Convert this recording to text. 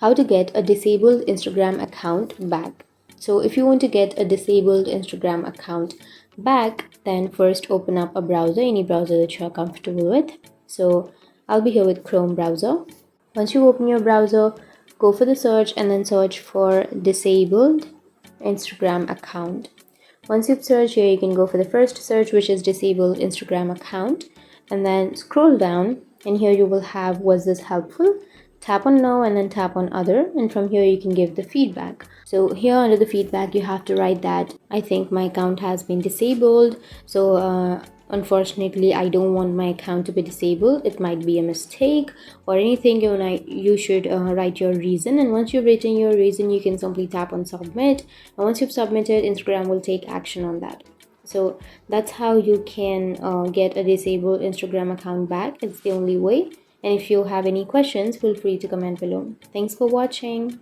How to get a disabled Instagram account back. So if you want to get a disabled Instagram account back, then first open up a browser, any browser that you are comfortable with. So I'll be here with Chrome browser. Once you open your browser, go for the search and then search for disabled Instagram account. Once you've searched here, you can go for the first search, which is disabled Instagram account, and then scroll down, and here you will have was this helpful. Tap on no and then tap on other, and from here you can give the feedback. So here under the feedback you have to write that I think my account has been disabled, so unfortunately I don't want my account to be disabled, it might be a mistake or anything. You should write your reason, and once you've written your reason you can simply tap on submit, and once you've submitted, Instagram will take action on that. So that's how you can get a disabled Instagram account back. It's the only way. And if you have any questions, feel free to comment below. Thanks for watching.